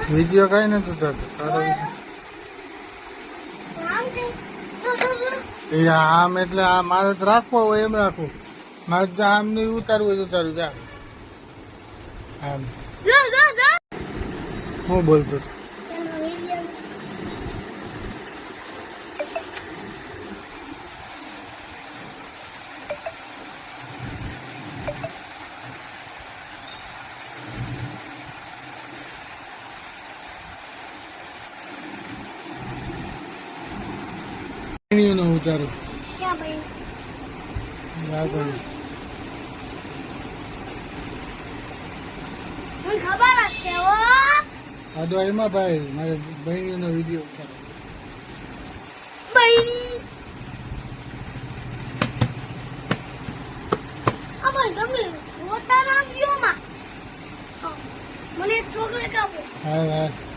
video કઈ નથી ઉતારતો તારો એ આમ એટલે આ મારે તો રાખવો હોય એમ રાખવું મારે તો આમ નહીં ઉતારવું હોય તો ઉતારવું જા આમ હું બોલતો નો ઉતારું ખબર જ છે આ તો એમાં ભાઈ મારે બહેનીનો વિડીયો ઉતારો બહેની અમાર ગમે મોટા નામ ગયો માં મને ચોકલેટ આપો હા